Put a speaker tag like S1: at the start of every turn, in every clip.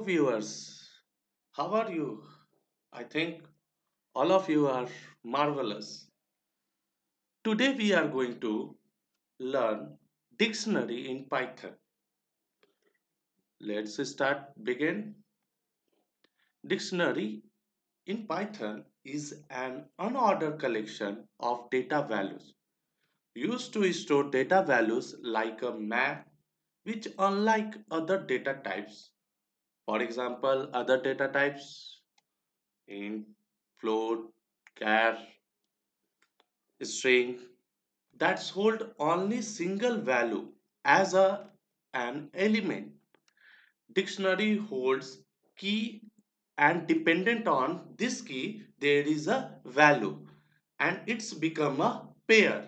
S1: viewers, how are you? I think all of you are marvelous. Today we are going to learn dictionary in Python. Let's begin. Dictionary in Python is an unordered collection of data values used to store data values like a map, which unlike other data types, for example, other data types int, float, char, string, that hold only single value as an element. Dictionary holds key, and dependent on this key there is a value, and it's become a pair.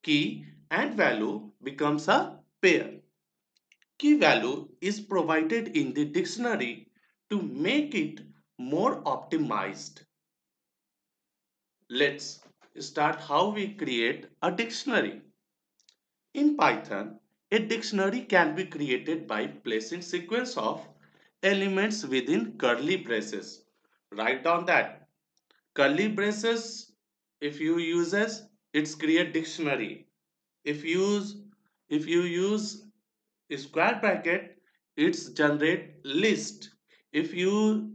S1: Key and value becomes a pair. Key value is provided in the dictionary to make it more optimized. Let's start how we create a dictionary. In Python, a dictionary can be created by placing sequence of elements within curly braces. Write down that curly braces, if you uses, it's create dictionary. If you use if you use square bracket, it's generate list. If you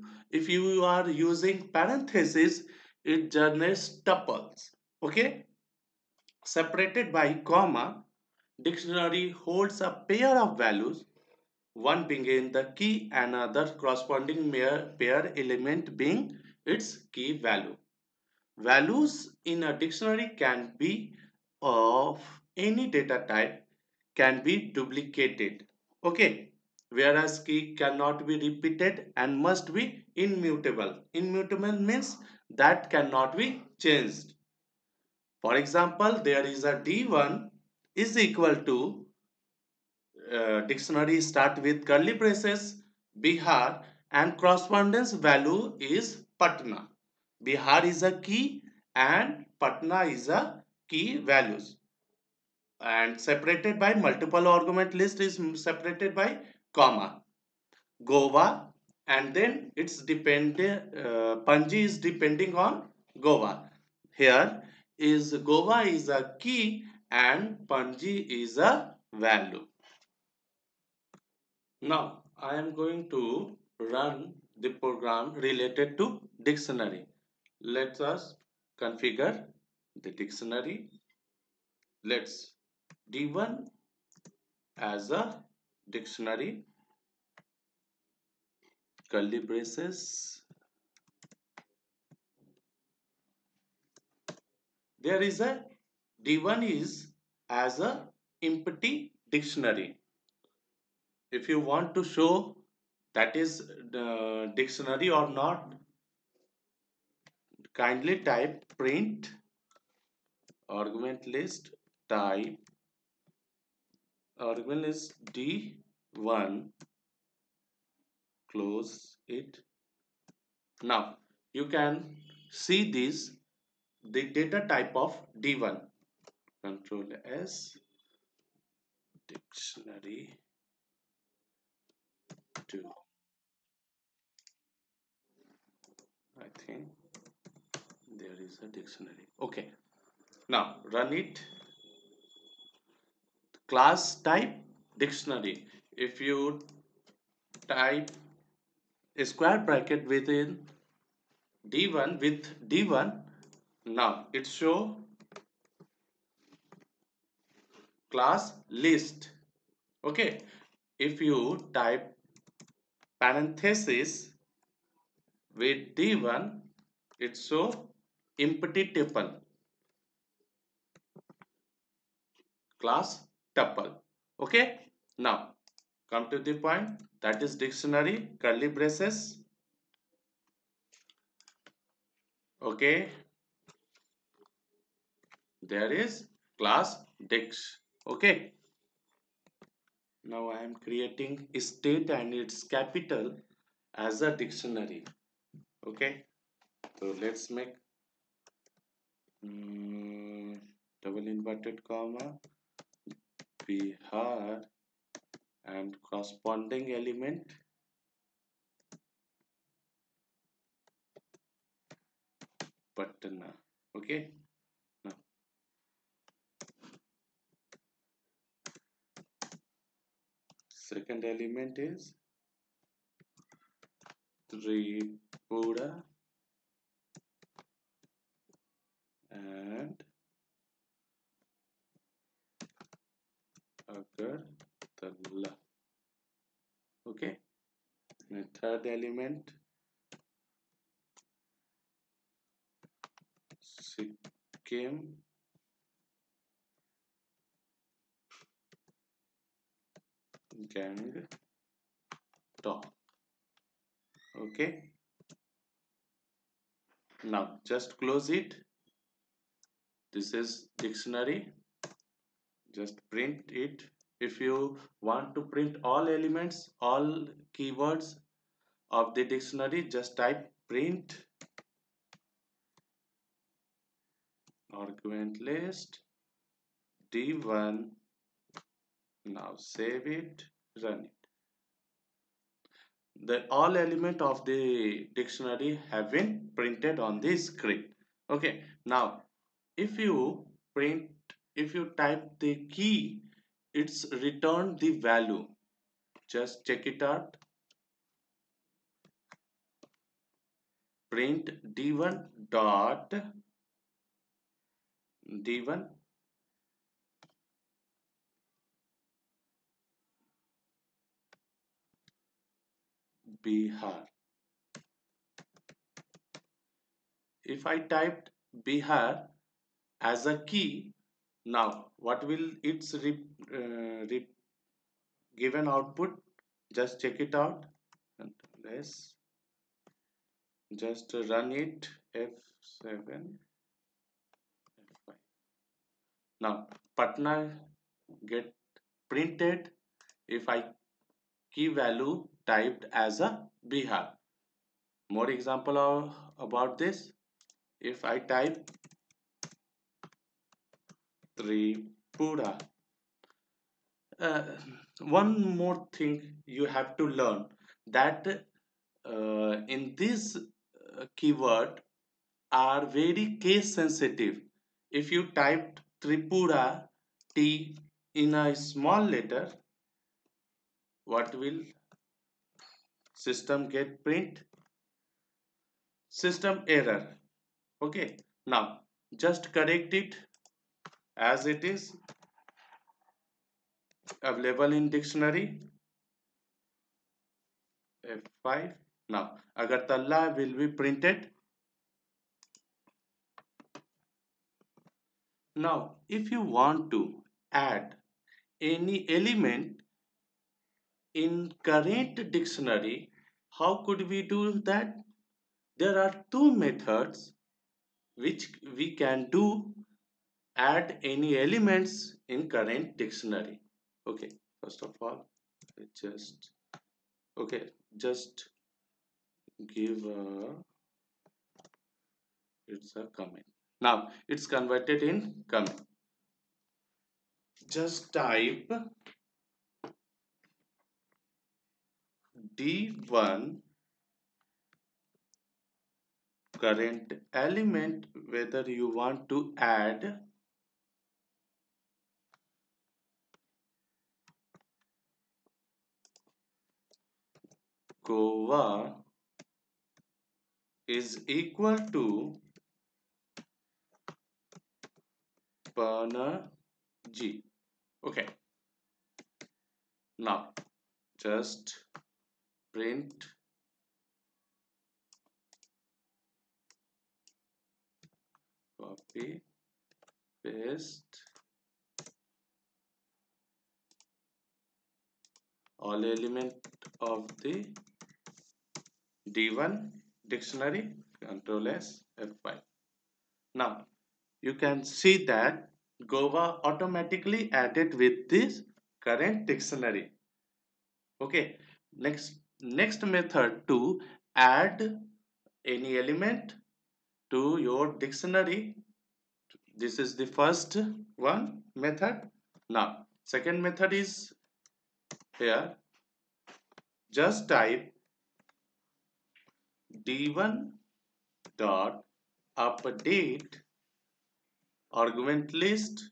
S1: are using parenthesis, it generates tuples. Okay, separated by comma, dictionary holds a pair of values, one being in the key, another corresponding pair element being its key value. Values in a dictionary can be of any data type, can be duplicated. Okay, whereas key cannot be repeated and must be immutable. Immutable means that cannot be changed. For example, there is a D1 is equal to dictionary start with curly braces Bihar, and correspondence value is Patna. Bihar is a key and Patna is a key values, and separated by multiple argument list is separated by comma. Goa, and then it's dependent, Panji is depending on Goa. Here is Goa is a key and Panji is a value. Now I am going to run the program related to dictionary. Let us configure the dictionary. Let's D1 as a dictionary, curly braces. There is a D1 is as a empty dictionary. If you want to show that is the dictionary or not, kindly type print argument list type argument list D1, close it. Now you can see this, the data type of D1. Control S, dictionary 2. I think there is a dictionary. Okay, now run it. Class type dictionary. If you type a square bracket within D1 with D1, now it show class list. Okay, if you type parenthesis with D1, it show empty tuple, class tuple. Okay, now come to the point, that is dictionary curly braces. Okay, there is class dicts. Okay, now I am creating state and its capital as a dictionary. Okay, so let's make double inverted comma Bihar and corresponding element Patna. Okay. Now, second element is Tripura and Agartala. Okay. And third element Sikkim, Gangtok. Okay. Now just close it. This is dictionary. Just print it. If you want to print all elements, all keywords of the dictionary, just type print argument list D1. Now save it, run it. The all element of the dictionary have been printed on the screen. Okay. Now if you print, if you type the key, it's returned the value. Just check it out. Print d1 dot d1 Bihar. If I typed Bihar as a key, now what will its given output? Just check it out and let's just run it. F7, F5. Now Patna get printed if I key value typed as a Bihar. More example about this. If I type Tripura, uh, one more thing you have to learn, that in this keyword are very case sensitive. If you typed Tripura T in a small letter, what will system get print? System error. Okay. Now just correct it as it is available in dictionary. F5. Now Agartala will be printed. Now if you want to add any element in current dictionary, how could we do that? There are two methods which we can do add any elements in current dictionary. Okay, first of all, just okay, just give a, it's a comment. Now it's converted in comment. Just type D1 current element, whether you want to add Goa is equal to Panaji. Okay. Now just print copy paste all element of the D1 dictionary, Control S, F5. Now you can see that Goa automatically added with this current dictionary. Okay, next method to add any element to your dictionary. This is the first one method. Now second method is here. Just type d1 dot update argument list,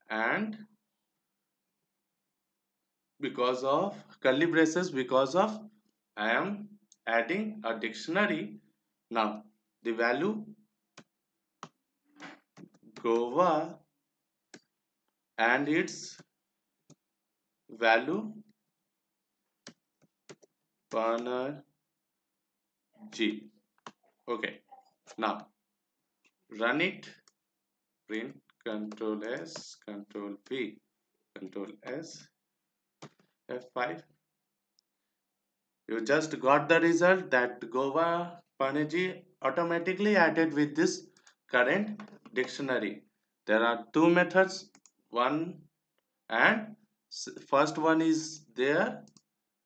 S1: and because of curly braces, because of I am adding a dictionary. Now the value Goa and its value Banerjee. Okay, now run it. Print Control S, Control V, Control S, F5. You just got the result that Goa Banerjee automatically added with this current dictionary. There are two methods. One and first one is there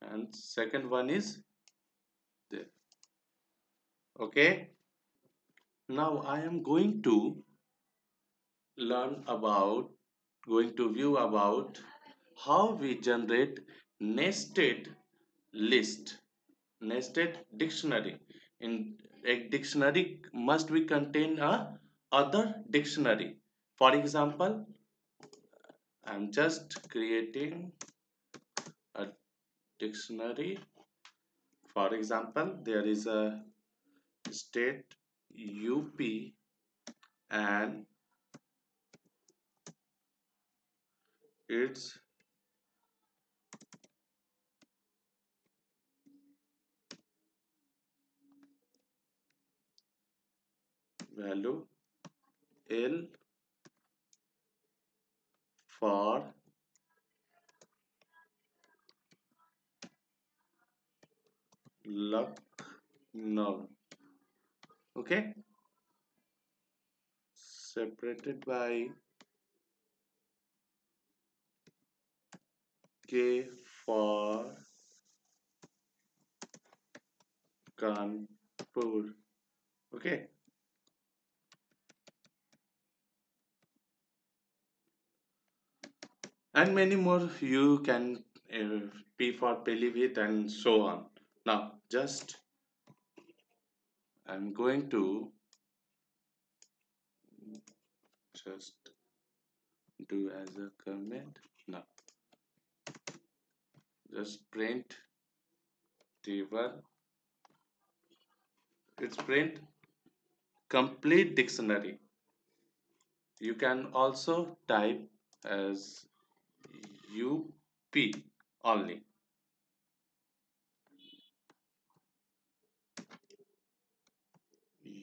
S1: and second one is there. Okay. Now I am learn about going to view about how we generate nested list, nested dictionary. In a dictionary must be contain a other dictionary. For example, I'm just creating a dictionary. For example, there is a state UP and its value L for Lucknow. Okay, separated by K for Kanpur. Okay, and many more you can P for Pilibhit and so on. Now just I'm going to just do as a comment. Now just print T1. It's print complete dictionary. You can also type as UP only.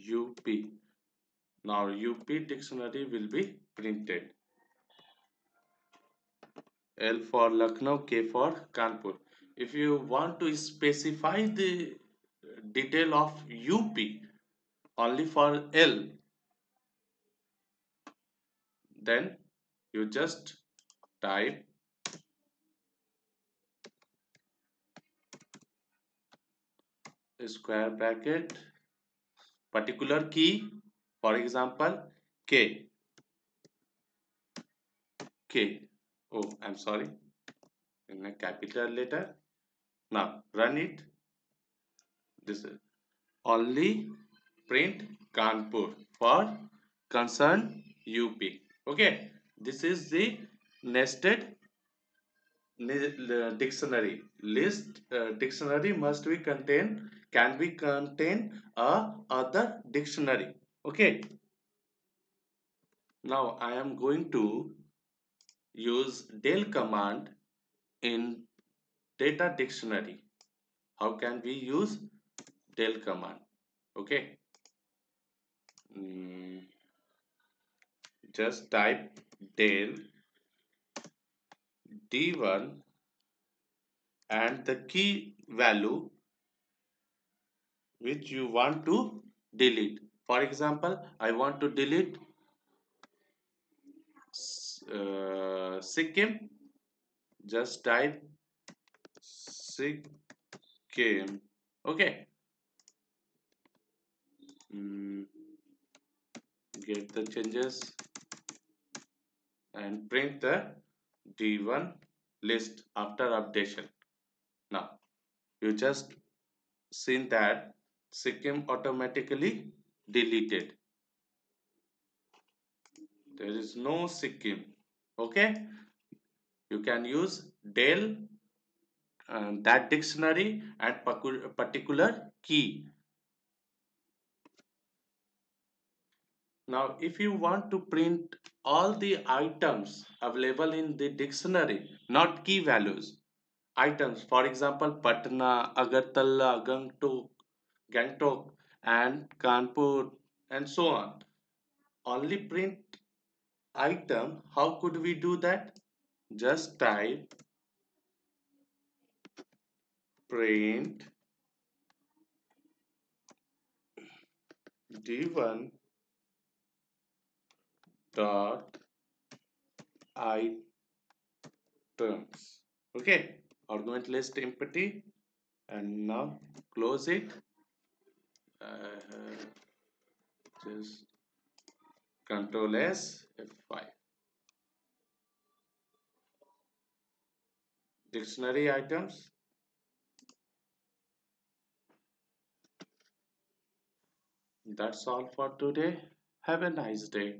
S1: UP. Now UP dictionary will be printed. L for Lucknow, K for Kanpur. If you want to specify the detail of UP only for L, then you just type square bracket particular key, for example K. Oh, I'm sorry, in a capital letter. Now run it. This is only print Kanpur for concern UP. Okay, this is the nested dictionary list. Dictionary must be contain can be contain a other dictionary. Okay, now I am going to use del command in data dictionary. How can we use del command? Okay, mm, just type del d1 and the key value which you want to delete. For example, I want to delete Sikkim. Just type Sikkim. Okay. Mm, get the changes and print the D1 list after updation. Now you just seen that Sikkim automatically deleted. There is no Sikkim. Okay, you can use Dale that dictionary and particular key. Now, if you want to print all the items available in the dictionary, not key values, items, for example, Patna, Agartala, Gangtok, and Kanpur, and so on. Only print item, how could we do that? Just type print d1 dot items. Okay, argument list empty, and now close it. Just Control S F5. Dictionary items. That's all for today. Have a nice day.